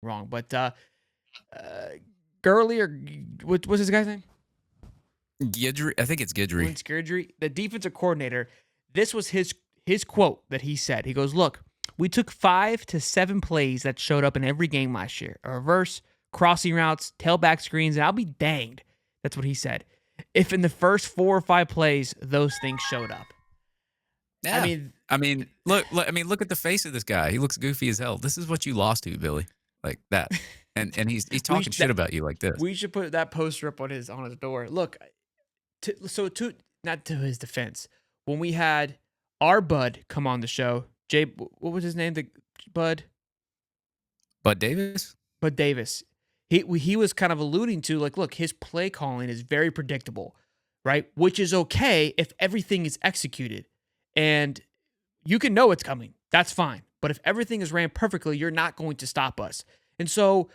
wrong. But Gurley, or what's this guy's name? Guidry, I think it's Guidry. Lynch Guidry, the defensive coordinator. This was his quote that he said. He goes, "Look, we took 5 to 7 plays that showed up in every game last year. A reverse, crossing routes, tailback screens, and I'll be danged." That's what he said. If in the first 4 or 5 plays those things showed up. Yeah. I mean, look at the face of this guy. He looks goofy as hell. This is what you lost to, Billy. Like that. And he's talking shit about you like this. We should put that poster up on his door. Look, not to his defense, when we had our bud come on the show, what was his name? The Bud Davis? Bud Davis. He was kind of alluding to, like, look, his play calling is very predictable, right? Which is okay if everything is executed. And you can know it's coming. That's fine. But if everything is ran perfectly, you're not going to stop us. And so,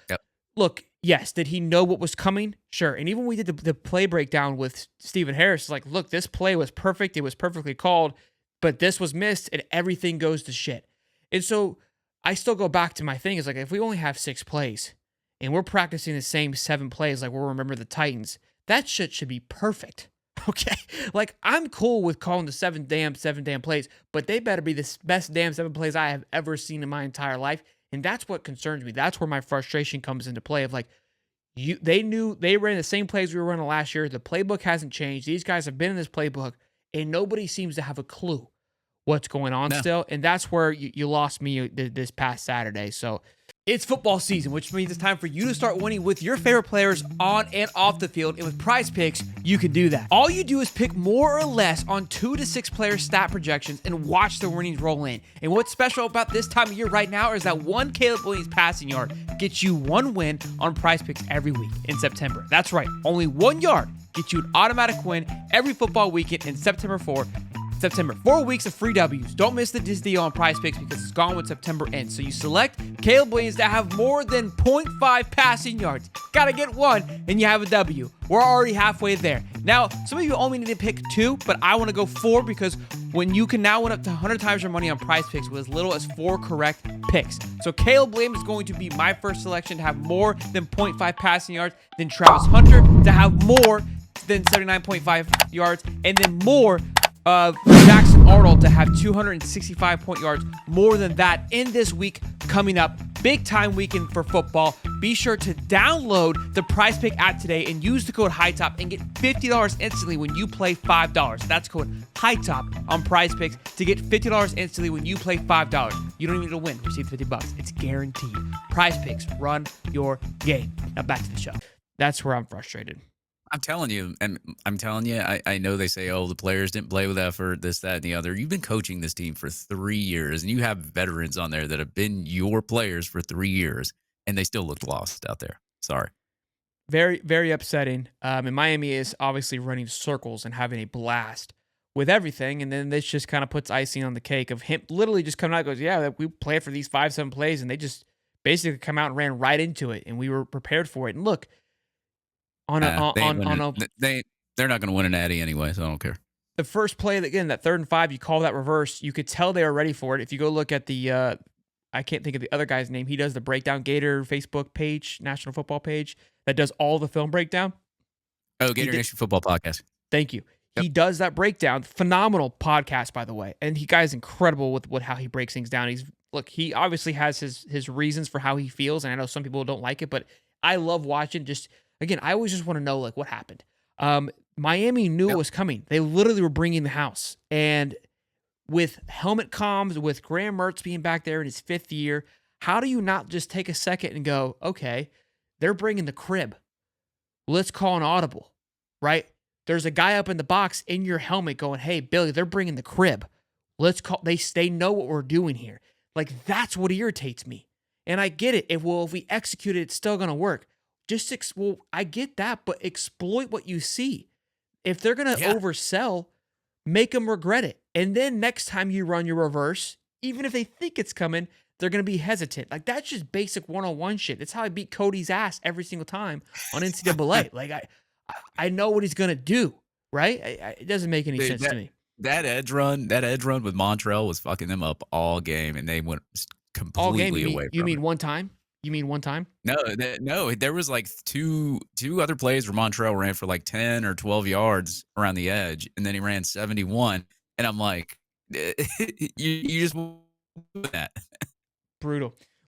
Look, yes, did he know what was coming? Sure. And even when we did the play breakdown with Stephen Harris, it's like, look, this play was perfect. It was perfectly called, but this was missed and everything goes to shit. And so I still go back to my thing. Is like, if we only have 6 plays and we're practicing the same 7 plays, like we'll remember the Titans, that shit should be perfect. Okay. Like, I'm cool with calling the 7 damn plays, but they better be the best damn 7 plays I have ever seen in my entire life. And that's what concerns me. That's where my frustration comes into play of, like, they knew they ran the same plays we were running last year. The playbook hasn't changed. These guys have been in this playbook, and nobody seems to have a clue what's going on still. And that's where you lost me this past Saturday. So it's football season, which means it's time for you to start winning with your favorite players on and off the field. And with Prize Picks, you can do that. All you do is pick more or less on 2 to 6 player stat projections and watch the winnings roll in. And what's special about this time of year right now is that one Caleb Williams passing yard gets you 1 win on Prize Picks every week in September. That's right. Only 1 yard gets you an automatic win every football weekend in September. 4 weeks of free W's. Don't miss this deal on Prize Picks because it's gone when September ends. So you select Caleb Williams to have more than 0.5 passing yards. Gotta get 1 and you have a W. We're already halfway there. Now, some of you only need to pick 2, but I want to go 4 because when you can now win up to 100 times your money on Prize Picks with as little as 4 correct picks. So Caleb Williams is going to be my first selection to have more than 0.5 passing yards, then Travis Hunter to have more than 79.5 yards, and then more Jackson Arnold to have 265 point yards, more than that in this week coming up. Big time weekend for football. Be sure to download the Prize Pick app today and use the code Hightop and get $50 instantly when you play $5. That's code Hightop on Prize Picks to get $50 instantly when you play $5. You don't even need to win. Receive $50. It's guaranteed. Prize Picks, run your game. Now back to the show. That's where I'm frustrated. I'm telling you, I know they say, oh, the players didn't play with effort, this, that, and the other. You've been coaching this team for 3 years, and you have veterans on there that have been your players for 3 years, and they still looked lost out there. Sorry. Very, very upsetting. And Miami is obviously running circles and having a blast with everything, and then this just kind of puts icing on the cake of him literally just coming out and goes, yeah, we planned for these 5-7 plays, and they just basically come out and ran right into it, and we were prepared for it. And look, they're not going to win an Natty anyway, so I don't care. The first play, again, that 3rd and 5, you call that reverse. You could tell they were ready for it. If you go look at the, I can't think of the other guy's name. He does the breakdown Gator Facebook page, National Football page, that does all the film breakdown. Oh, Gator Nation Football Podcast. Thank you. Yep. He does that breakdown. Phenomenal podcast, by the way. And he guy's incredible with how he breaks things down. He obviously has his reasons for how he feels, and I know some people don't like it, but I love watching. Just again, I always just want to know, like, what happened. Miami knew it was coming. They literally were bringing the house, and with helmet comms, with Graham Mertz being back there in his 5th year, how do you not just take a second and go, okay, they're bringing the crib. Let's call an audible, right? There's a guy up in the box in your helmet going, hey, Billy, they're bringing the crib. Let's call. They know what we're doing here. Like, that's what irritates me. And I get it. If we execute it, it's still going to work. I get that, but exploit what you see. If they're going to oversell, make them regret it. And then next time you run your reverse, even if they think it's coming, they're going to be hesitant. Like, that's just basic 101 shit. That's how I beat Cody's ass every single time on NCAA. Like, I know what he's going to do, right? It doesn't make any sense to me. That edge run with Montrell was fucking them up all game, and they went completely away from it. You mean one time? You mean one time? No, there was like two other plays where Montrell ran for like 10 or 12 yards around the edge, and then he ran 71, and I'm like, you just that. Brutal.